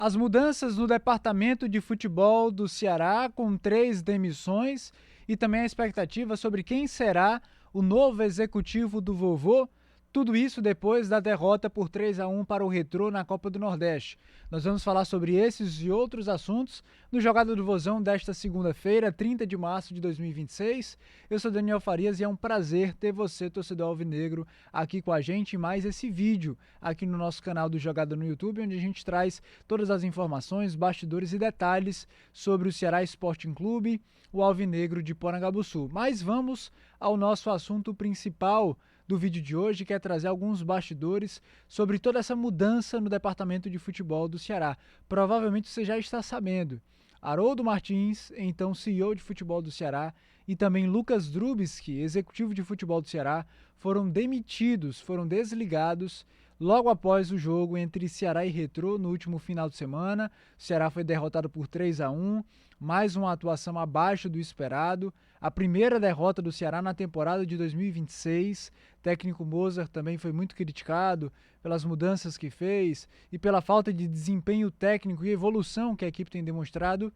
As mudanças no departamento de futebol do Ceará, com 3 demissões, e também a expectativa sobre quem será o novo executivo do Vovô. Tudo isso depois da derrota por 3-1 para o Retrô na Copa do Nordeste. Nós vamos falar sobre esses e outros assuntos no Jogada do Vozão desta segunda-feira, 30 de março de 2026. Eu sou Daniel Farias e é um prazer ter você, torcedor alvinegro, aqui com a gente em mais esse vídeo aqui no nosso canal do Jogada no YouTube, onde a gente traz todas as informações, bastidores e detalhes sobre o Ceará Sporting Clube, o alvinegro de Porangabuçu. Mas vamos ao nosso assunto principal do vídeo de hoje, que é trazer alguns bastidores sobre toda essa mudança no departamento de futebol do Ceará. Provavelmente você já está sabendo. Haroldo Martins, então CEO de futebol do Ceará, e também Lucas Drubsky, executivo de futebol do Ceará, foram demitidos, foram desligados logo após o jogo entre Ceará e Retrô no último final de semana. O Ceará foi derrotado por 3-1, mais uma atuação abaixo do esperado. A primeira derrota do Ceará na temporada de 2026. Técnico Mozart também foi muito criticado pelas mudanças que fez e pela falta de desempenho técnico e evolução que a equipe tem demonstrado,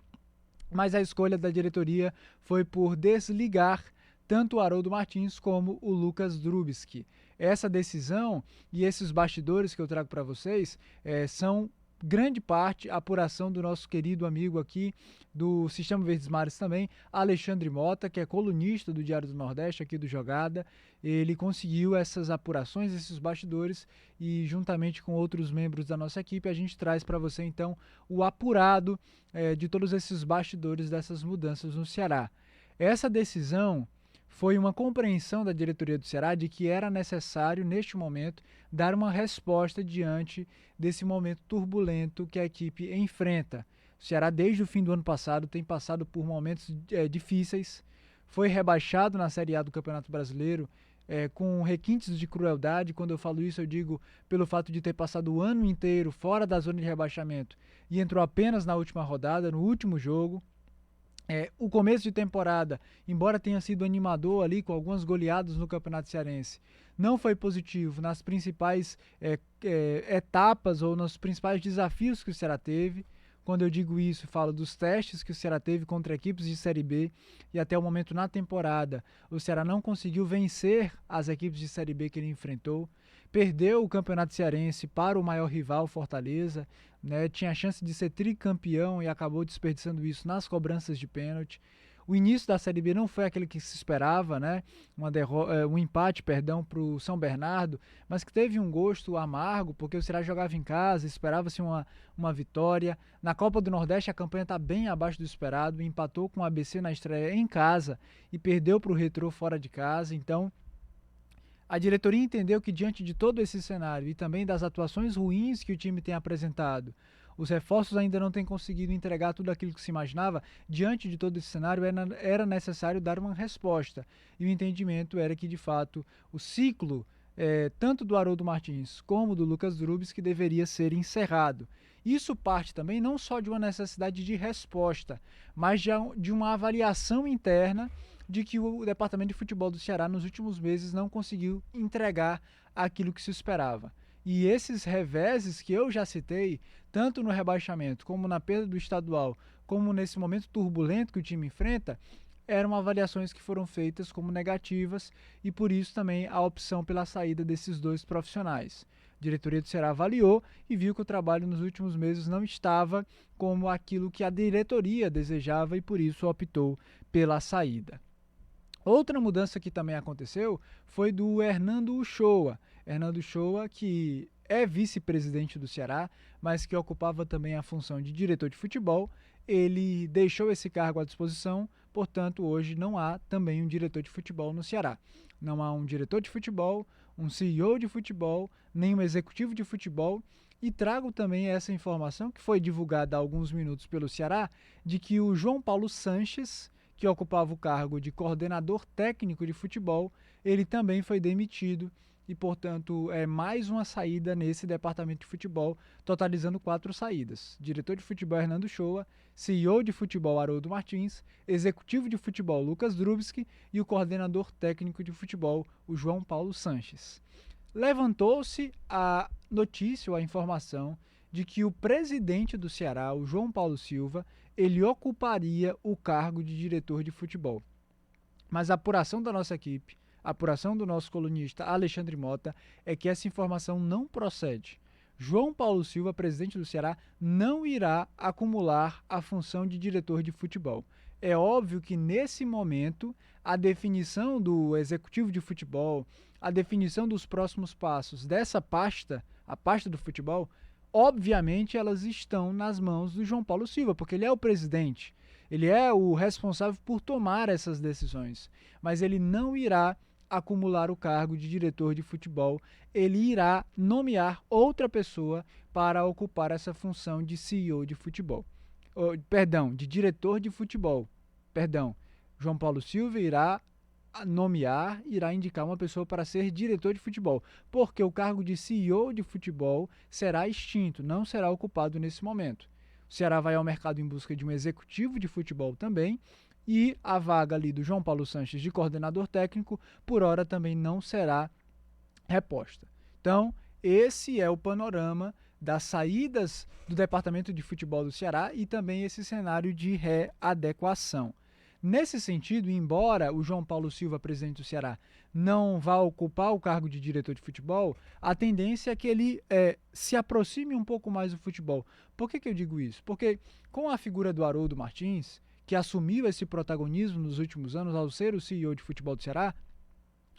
mas a escolha da diretoria foi por desligar tanto o Haroldo Martins como o Lucas Drubsky. Essa decisão e esses bastidores que eu trago para vocês são grande parte a apuração do nosso querido amigo aqui do Sistema Verdes Mares também, Alexandre Mota, que é colunista do Diário do Nordeste aqui do Jogada. Ele conseguiu essas apurações, esses bastidores, e juntamente com outros membros da nossa equipe a gente traz para você então o apurado de todos esses bastidores dessas mudanças no Ceará. Essa decisão foi uma compreensão da diretoria do Ceará de que era necessário, neste momento, dar uma resposta diante desse momento turbulento que a equipe enfrenta. O Ceará, desde o fim do ano passado, tem passado por momentos difíceis, foi rebaixado na Série A do Campeonato Brasileiro, com requintes de crueldade. Quando eu falo isso, eu digo pelo fato de ter passado o ano inteiro fora da zona de rebaixamento e entrou apenas na última rodada, no último jogo. O começo de temporada, embora tenha sido animador ali com algumas goleadas no Campeonato Cearense, não foi positivo nas principais etapas ou nos principais desafios que o Ceará teve. Quando eu digo isso, falo dos testes que o Ceará teve contra equipes de Série B, e até o momento na temporada o Ceará não conseguiu vencer as equipes de Série B que ele enfrentou. Perdeu o Campeonato Cearense para o maior rival, Fortaleza, né? Tinha a chance de ser tricampeão e acabou desperdiçando isso nas cobranças de pênalti. O início da Série B não foi aquele que se esperava, né? Um empate, perdão, para o São Bernardo, mas que teve um gosto amargo, porque o Ceará jogava em casa, esperava-se uma vitória. Na Copa do Nordeste a campanha está bem abaixo do esperado, empatou com o ABC na estreia em casa e perdeu para o Retrô fora de casa. Então a diretoria entendeu que, diante de todo esse cenário e também das atuações ruins que o time tem apresentado, os reforços ainda não têm conseguido entregar tudo aquilo que se imaginava. Diante de todo esse cenário, era necessário dar uma resposta. E o entendimento era que, de fato, o ciclo, tanto do Haroldo Martins como do Lucas Drubsky, deveria ser encerrado. Isso parte também não só de uma necessidade de resposta, mas de uma avaliação interna de que o departamento de futebol do Ceará nos últimos meses não conseguiu entregar aquilo que se esperava. E esses reveses que eu já citei, tanto no rebaixamento como na perda do estadual, como nesse momento turbulento que o time enfrenta, eram avaliações que foram feitas como negativas, e por isso também a opção pela saída desses dois profissionais. A diretoria do Ceará avaliou e viu que o trabalho nos últimos meses não estava como aquilo que a diretoria desejava, e por isso optou pela saída. Outra mudança que também aconteceu foi do Hernando Uchoa. Hernando Uchoa, que é vice-presidente do Ceará, mas que ocupava também a função de diretor de futebol, ele deixou esse cargo à disposição, portanto hoje não há também um diretor de futebol no Ceará. Não há um diretor de futebol, um CEO de futebol, nem um executivo de futebol. E trago também essa informação que foi divulgada há alguns minutos pelo Ceará, de que o João Paulo Sanches, que ocupava o cargo de coordenador técnico de futebol, ele também foi demitido e, portanto, é mais uma saída nesse departamento de futebol, totalizando 4 saídas. Diretor de futebol Hernando Uchoa, CEO de futebol Haroldo Martins, executivo de futebol Lucas Drubsky e o coordenador técnico de futebol, o João Paulo Sanches. Levantou-se a notícia ou a informação de que o presidente do Ceará, o João Paulo Silva, ele ocuparia o cargo de diretor de futebol. Mas a apuração da nossa equipe, a apuração do nosso colunista Alexandre Mota, é que essa informação não procede. João Paulo Silva, presidente do Ceará, não irá acumular a função de diretor de futebol. É óbvio que nesse momento a definição do executivo de futebol, a definição dos próximos passos dessa pasta, a pasta do futebol, obviamente elas estão nas mãos do João Paulo Silva, porque ele é o presidente. Ele é o responsável por tomar essas decisões, mas ele não irá acumular o cargo de diretor de futebol, ele irá nomear outra pessoa para ocupar essa função de CEO de futebol. De diretor de futebol. João Paulo Silva irá nomear, irá indicar uma pessoa para ser diretor de futebol, porque o cargo de CEO de futebol será extinto, não será ocupado nesse momento. O Ceará vai ao mercado em busca de um executivo de futebol também, e a vaga ali do João Paulo Sanches de coordenador técnico, por hora também não será reposta. Então, esse é o panorama das saídas do departamento de futebol do Ceará e também esse cenário de readequação. Nesse sentido, embora o João Paulo Silva, presidente do Ceará, não vá ocupar o cargo de diretor de futebol, a tendência é que ele se aproxime um pouco mais do futebol. Por que eu digo isso? Porque com a figura do Haroldo Martins, que assumiu esse protagonismo nos últimos anos ao ser o CEO de futebol do Ceará,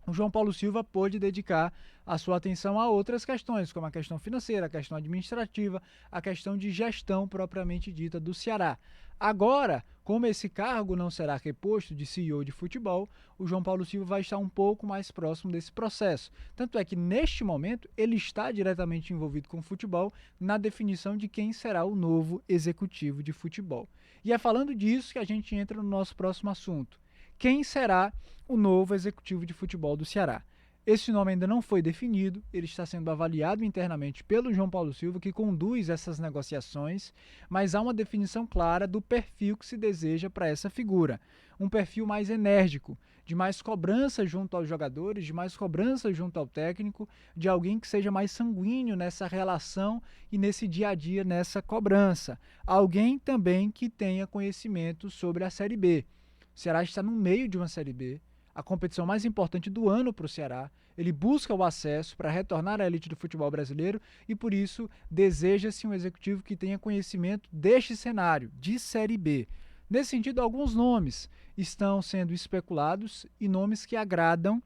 o João Paulo Silva pôde dedicar a sua atenção a outras questões, como a questão financeira, a questão administrativa, a questão de gestão propriamente dita do Ceará. Agora, como esse cargo não será reposto de CEO de futebol, o João Paulo Silva vai estar um pouco mais próximo desse processo. Tanto é que, neste momento, ele está diretamente envolvido com o futebol na definição de quem será o novo executivo de futebol. E é falando disso que a gente entra no nosso próximo assunto. Quem será o novo executivo de futebol do Ceará? Esse nome ainda não foi definido, ele está sendo avaliado internamente pelo João Paulo Silva, que conduz essas negociações, mas há uma definição clara do perfil que se deseja para essa figura. Um perfil mais enérgico, de mais cobrança junto aos jogadores, de mais cobrança junto ao técnico, de alguém que seja mais sanguíneo nessa relação e nesse dia a dia, nessa cobrança. Alguém também que tenha conhecimento sobre a Série B. O Ceará está no meio de uma Série B, a competição mais importante do ano para o Ceará. Ele busca o acesso para retornar à elite do futebol brasileiro e, por isso, deseja-se um executivo que tenha conhecimento deste cenário, de Série B. Nesse sentido, alguns nomes estão sendo especulados e nomes que agradam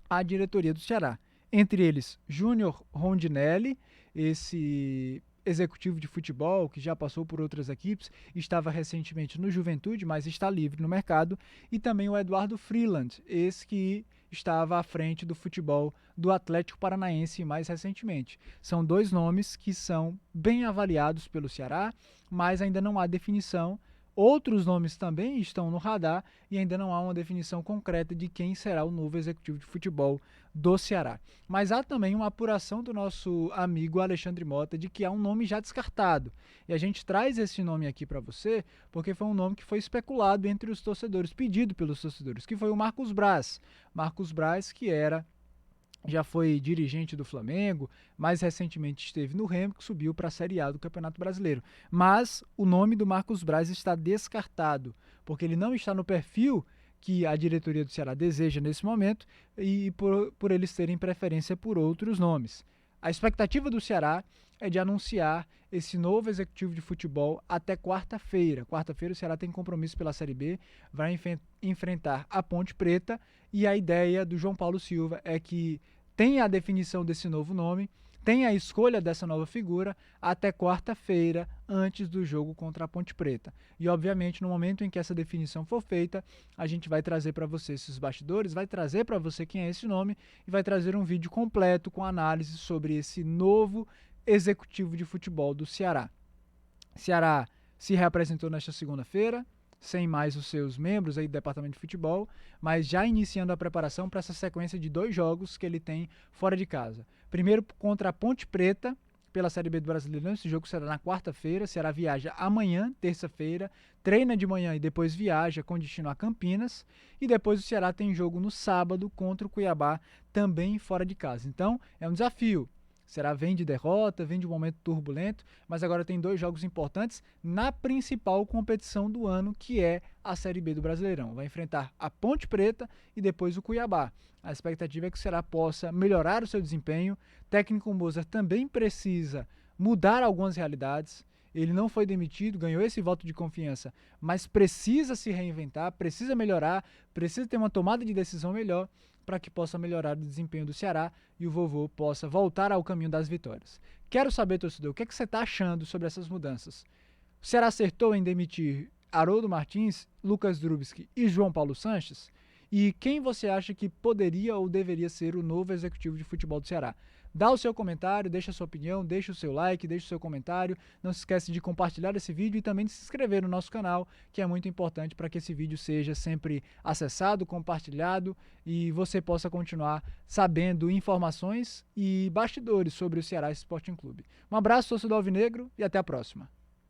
à diretoria do Ceará. Entre eles, Júnior Rondinelli, esse executivo de futebol que já passou por outras equipes, estava recentemente no Juventude, mas está livre no mercado, e também o Eduardo Freeland, esse que estava à frente do futebol do Atlético Paranaense mais recentemente. São dois nomes que são bem avaliados pelo Ceará, mas ainda não há definição. Outros nomes também estão no radar e ainda não há uma definição concreta de quem será o novo executivo de futebol do Ceará. Mas há também uma apuração do nosso amigo Alexandre Mota de que há um nome já descartado. E a gente traz esse nome aqui para você porque foi um nome que foi especulado entre os torcedores, pedido pelos torcedores, que foi o Marcos Braz. Marcos Braz, que já foi dirigente do Flamengo, mais recentemente esteve no Remo, que subiu para a Série A do Campeonato Brasileiro. Mas o nome do Marcos Braz está descartado, porque ele não está no perfil que a diretoria do Ceará deseja nesse momento e por eles terem preferência por outros nomes. A expectativa do Ceará é de anunciar esse novo executivo de futebol até quarta-feira. Quarta-feira o Ceará tem compromisso pela Série B, vai enfrentar a Ponte Preta e a ideia do João Paulo Silva é que tenha a definição desse novo nome, tenha a escolha dessa nova figura até quarta-feira, antes do jogo contra a Ponte Preta. E, obviamente, no momento em que essa definição for feita, a gente vai trazer para você esses bastidores, vai trazer para você quem é esse nome e vai trazer um vídeo completo com análise sobre esse novo executivo de futebol do Ceará. Ceará se reapresentou nesta segunda-feira, sem mais os seus membros aí do departamento de futebol, mas já iniciando a preparação para essa sequência de 2 jogos que ele tem fora de casa. Primeiro contra a Ponte Preta, pela Série B do Brasileirão, esse jogo será na quarta-feira, o Ceará viaja amanhã, terça-feira, treina de manhã e depois viaja com destino a Campinas, e depois o Ceará tem jogo no sábado contra o Cuiabá, também fora de casa. Então, é um desafio. O Ceará vem de derrota, vem de um momento turbulento, mas agora tem 2 jogos importantes na principal competição do ano, que é a Série B do Brasileirão. Vai enfrentar a Ponte Preta e depois o Cuiabá. A expectativa é que o Ceará possa melhorar o seu desempenho. O técnico Mozart também precisa mudar algumas realidades. Ele não foi demitido, ganhou esse voto de confiança, mas precisa se reinventar, precisa melhorar, precisa ter uma tomada de decisão melhor para que possa melhorar o desempenho do Ceará e o Vovô possa voltar ao caminho das vitórias. Quero saber, torcedor, o que você está achando sobre essas mudanças? O Ceará acertou em demitir Haroldo Martins, Lucas Drubsky e João Paulo Sanches? E quem você acha que poderia ou deveria ser o novo executivo de futebol do Ceará? Dá o seu comentário, deixa a sua opinião, deixa o seu like, deixa o seu comentário. Não se esquece de compartilhar esse vídeo e também de se inscrever no nosso canal, que é muito importante para que esse vídeo seja sempre acessado, compartilhado e você possa continuar sabendo informações e bastidores sobre o Ceará Sporting Clube. Um abraço, torcedor alvinegro, e até a próxima.